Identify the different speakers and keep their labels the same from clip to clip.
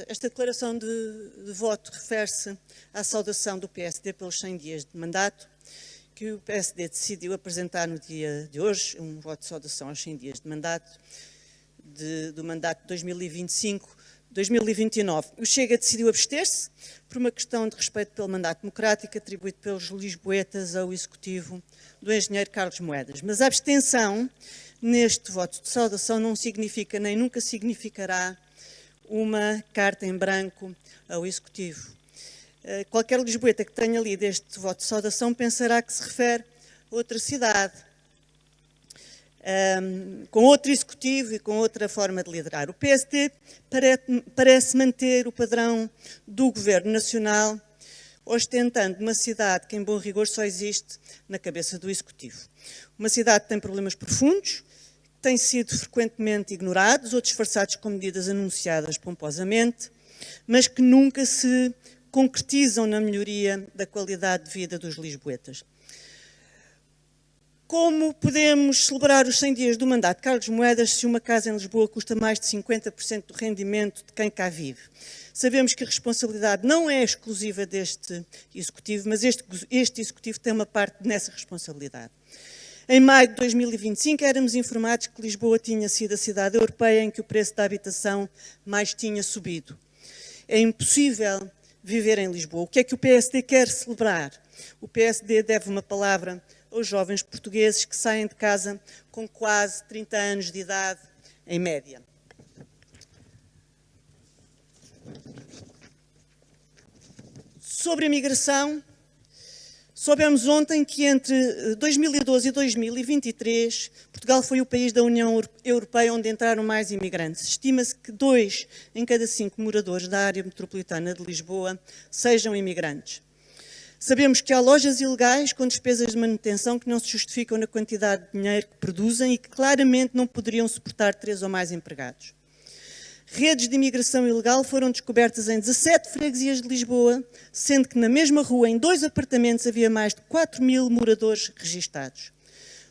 Speaker 1: Esta declaração de voto refere-se à saudação do PSD pelos 100 dias de mandato, que o PSD decidiu apresentar no dia de hoje, um voto de saudação aos 100 dias de mandato, do mandato de 2020-2029. O Chega decidiu abster-se por uma questão de respeito pelo mandato democrático atribuído pelos lisboetas ao executivo do engenheiro Carlos Moedas. Mas a abstenção neste voto de saudação não significa nem nunca significará uma carta em branco ao executivo. Qualquer lisboeta que tenha lido este voto de saudação pensará que se refere a outra cidade, com outro executivo e com outra forma de liderar. O PSD parece manter o padrão do Governo Nacional, ostentando uma cidade que, em bom rigor, só existe na cabeça do executivo. Uma cidade que tem problemas profundos, que têm sido frequentemente ignorados ou disfarçados com medidas anunciadas pomposamente, mas que nunca se concretizam na melhoria da qualidade de vida dos lisboetas. Como podemos celebrar os 100 dias do mandato de Carlos Moedas se uma casa em Lisboa custa mais de 50% do rendimento de quem cá vive? Sabemos que a responsabilidade não é exclusiva deste executivo, mas este executivo tem uma parte nessa responsabilidade. Em maio de 2025 éramos informados que Lisboa tinha sido a cidade europeia em que o preço da habitação mais tinha subido. É impossível viver em Lisboa. O que é que o PSD quer celebrar? O PSD deve uma palavra aos jovens portugueses que saem de casa com quase 30 anos de idade, em média. Sobre a migração, soubemos ontem que entre 2012 e 2023, Portugal foi o país da União Europeia onde entraram mais imigrantes. Estima-se que 2 em cada 5 moradores da área metropolitana de Lisboa sejam imigrantes. Sabemos que há lojas ilegais com despesas de manutenção que não se justificam na quantidade de dinheiro que produzem e que claramente não poderiam suportar 3 ou mais empregados. Redes de imigração ilegal foram descobertas em 17 freguesias de Lisboa, sendo que na mesma rua, em 2 apartamentos, havia mais de 4.000 moradores registados.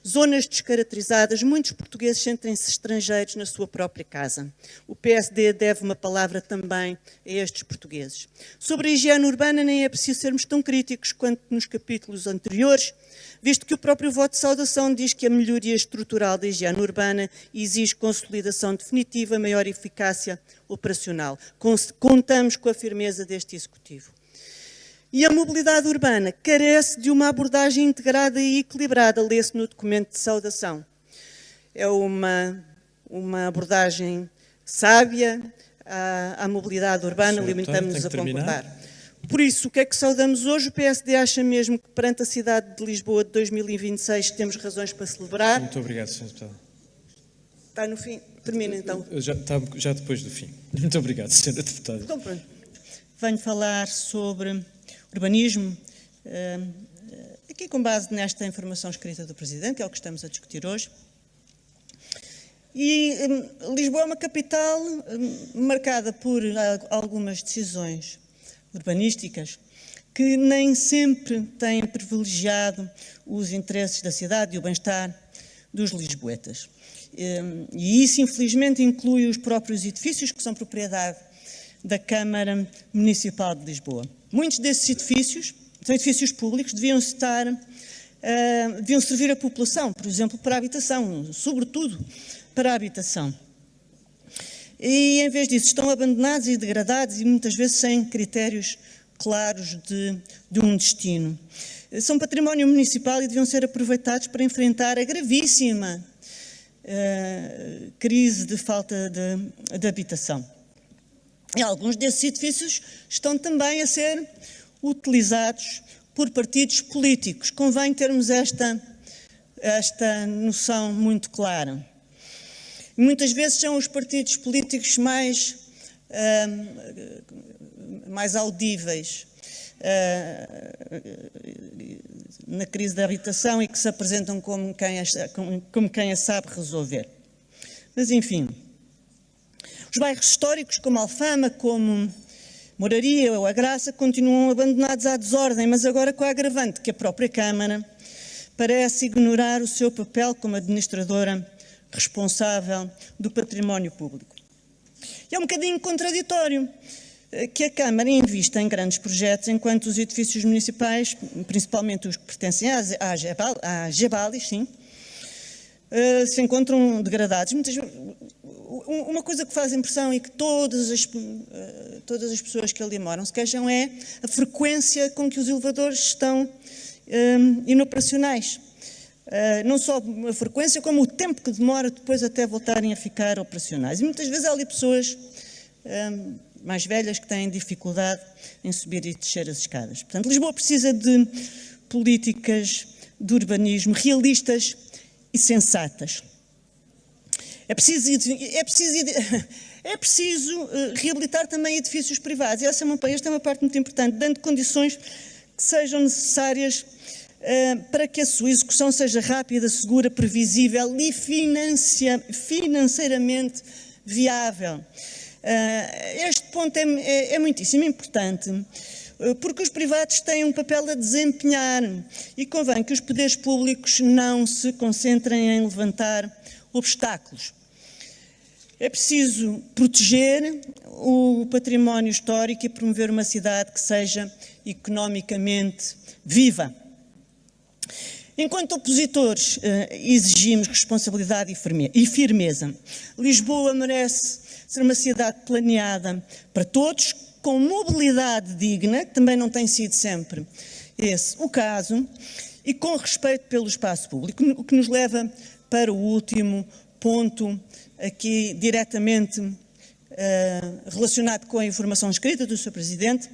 Speaker 1: Zonas descaracterizadas, muitos portugueses sentem-se estrangeiros na sua própria casa. O PSD deve uma palavra também a estes portugueses. Sobre a higiene urbana, nem é preciso sermos tão críticos quanto nos capítulos anteriores, visto que o próprio voto de saudação diz que a melhoria estrutural da higiene urbana exige consolidação definitiva, maior eficácia operacional. Contamos com a firmeza deste executivo. E a mobilidade urbana carece de uma abordagem integrada e equilibrada, lê-se no documento de saudação. É uma abordagem sábia à mobilidade urbana, limitamos-nos a concordar. Por isso, o que é que saudamos hoje? O PSD acha mesmo que perante a cidade de Lisboa de 2026 temos razões para celebrar?
Speaker 2: Muito obrigado, Sr. Deputado.
Speaker 1: Está no fim? Termina então.
Speaker 2: Já depois do fim. Muito obrigado, Sra. Deputada.
Speaker 1: Então pronto. Venho falar sobre urbanismo, aqui com base nesta informação escrita do Presidente, que é o que estamos a discutir hoje. E Lisboa é uma capital marcada por algumas decisões urbanísticas que nem sempre têm privilegiado os interesses da cidade e o bem-estar dos lisboetas. E isso, infelizmente, inclui os próprios edifícios que são propriedade da Câmara Municipal de Lisboa. Muitos desses edifícios, são edifícios públicos, deviam servir a população, por exemplo, para a habitação, sobretudo para a habitação. E, em vez disso, estão abandonados e degradados e muitas vezes sem critérios claros de um destino. São património municipal e deviam ser aproveitados para enfrentar a gravíssima crise de falta de habitação. E alguns desses edifícios estão também a ser utilizados por partidos políticos. Convém termos esta noção muito clara. E muitas vezes são os partidos políticos mais audíveis na crise da habitação e que se apresentam como quem a sabe resolver. Mas, enfim, os bairros históricos, como Alfama, como Moraria ou a Graça, continuam abandonados à desordem, mas agora com a agravante que a própria Câmara parece ignorar o seu papel como administradora responsável do património público. E é um bocadinho contraditório que a Câmara invista em grandes projetos, enquanto os edifícios municipais, principalmente os que pertencem à Gebalis, sim, se encontram degradados. Uma coisa que faz impressão e que todas as pessoas que ali moram se queixam é a frequência com que os elevadores estão inoperacionais. Não só a frequência, como o tempo que demora depois até voltarem a ficar operacionais. E muitas vezes há ali pessoas mais velhas que têm dificuldade em subir e descer as escadas. Portanto, Lisboa precisa de políticas de urbanismo realistas e sensatas. É preciso reabilitar também edifícios privados. E esta é uma parte muito importante, dando condições que sejam necessárias para que a sua execução seja rápida, segura, previsível e financeiramente viável. Este ponto é muitíssimo importante, porque os privados têm um papel a desempenhar e convém que os poderes públicos não se concentrem em levantar obstáculos. É preciso proteger o património histórico e promover uma cidade que seja economicamente viva. Enquanto opositores, exigimos responsabilidade e firmeza. Lisboa merece ser uma cidade planeada para todos, com mobilidade digna, que também não tem sido sempre esse o caso, e com respeito pelo espaço público, o que nos leva para o último ponto, aqui diretamente relacionado com a informação escrita do Sr. Presidente,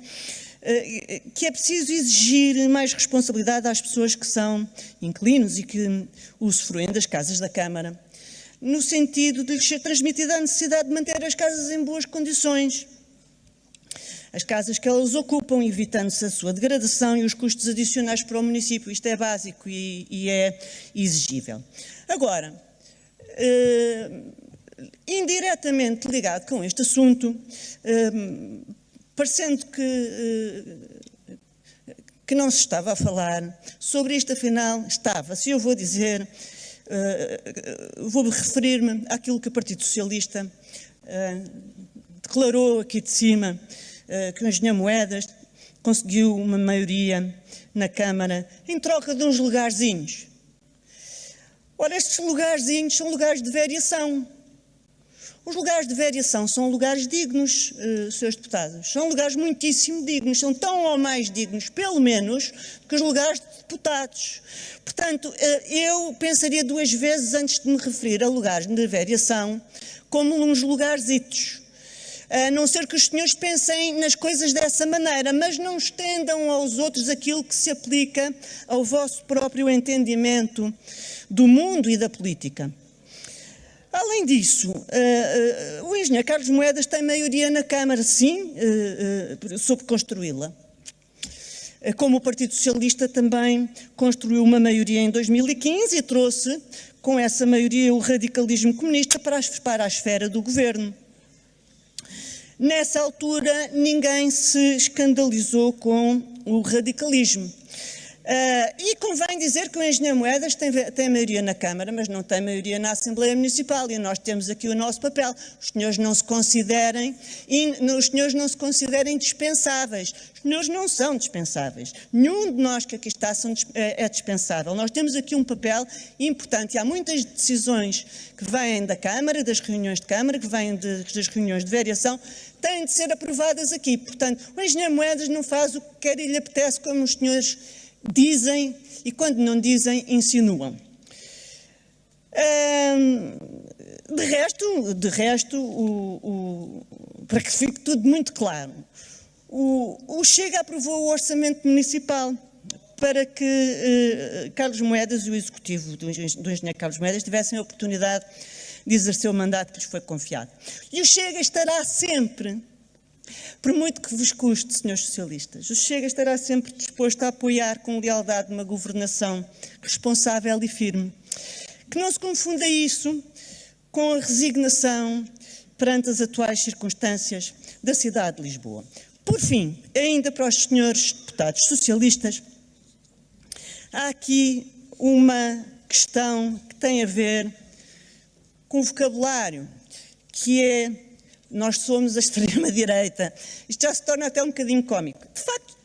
Speaker 1: que é preciso exigir mais responsabilidade às pessoas que são inquilinos e que usufruem das casas da Câmara, no sentido de lhes ser transmitida a necessidade de manter as casas em boas condições, as casas que elas ocupam, evitando-se a sua degradação e os custos adicionais para o município. Isto é básico e é exigível. Agora, indiretamente ligado com este assunto, parecendo que não se estava a falar sobre isto, afinal estava-se. Eu vou dizer, vou referir-me àquilo que o Partido Socialista declarou aqui de cima, que o engenheiro Moedas conseguiu uma maioria na Câmara em troca de uns lugarzinhos. Ora, estes lugarzinhos são lugares de variação. Os lugares de variação são lugares dignos, Srs. Deputados. São lugares muitíssimo dignos, são tão ou mais dignos, pelo menos, que os lugares de deputados. Portanto, eu pensaria duas vezes antes de me referir a lugares de variação como uns lugarzitos. A não ser que os senhores pensem nas coisas dessa maneira, mas não estendam aos outros aquilo que se aplica ao vosso próprio entendimento do mundo e da política. Além disso, o engenheiro Carlos Moedas tem maioria na Câmara, sim, soube construí-la. Como o Partido Socialista também construiu uma maioria em 2015 e trouxe, com essa maioria, o radicalismo comunista para a esfera do governo. Nessa altura, ninguém se escandalizou com o radicalismo. E convém dizer que o engenheiro Moedas tem maioria na Câmara, mas não tem maioria na Assembleia Municipal, e nós temos aqui o nosso papel. Os senhores não se considerem dispensáveis. Os senhores não são dispensáveis. Nenhum de nós que aqui está é dispensável. Nós temos aqui um papel importante. E há muitas decisões que vêm da Câmara, das reuniões de Câmara, que vêm das reuniões de variação, têm de ser aprovadas aqui. Portanto, o engenheiro Moedas não faz o que quer e lhe apetece, como os senhores dizem, e quando não dizem, insinuam. De resto, para que fique tudo muito claro, o Chega aprovou o orçamento municipal para que Carlos Moedas e o executivo do engenheiro Carlos Moedas tivessem a oportunidade de exercer o mandato que lhes foi confiado. E o Chega estará sempre, por muito que vos custe, senhores socialistas, o Chega estará sempre disposto a apoiar com lealdade uma governação responsável e firme. Que não se confunda isso com a resignação perante as atuais circunstâncias da cidade de Lisboa. Por fim, ainda para os senhores deputados socialistas, há aqui uma questão que tem a ver com o vocabulário, que é nós somos a extrema-direita. Isto já se torna até um bocadinho cómico. De facto,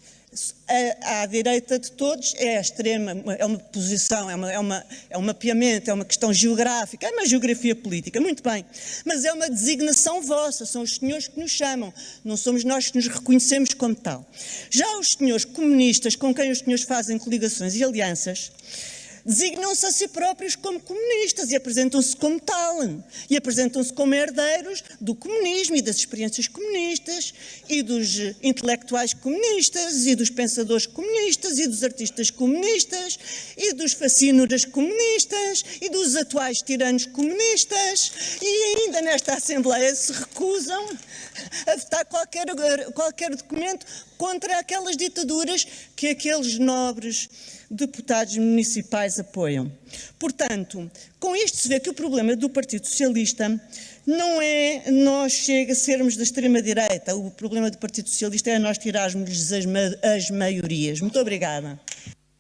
Speaker 1: à direita de todos é a extrema, é uma posição, é um mapeamento, é uma questão geográfica, é uma geografia política, muito bem, mas é uma designação vossa, são os senhores que nos chamam, não somos nós que nos reconhecemos como tal. Já os senhores comunistas, com quem os senhores fazem coligações e alianças, designam-se a si próprios como comunistas e apresentam-se como tal, e apresentam-se como herdeiros do comunismo e das experiências comunistas e dos intelectuais comunistas e dos pensadores comunistas e dos artistas comunistas e dos fascínoras comunistas e dos atuais tiranos comunistas, e ainda nesta Assembleia se recusam a votar qualquer documento contra aquelas ditaduras que aqueles nobres deputados municipais apoiam. Portanto, com isto se vê que o problema do Partido Socialista não é nós Chega a sermos da extrema-direita, o problema do Partido Socialista é nós tirarmos as maiorias. Muito obrigada.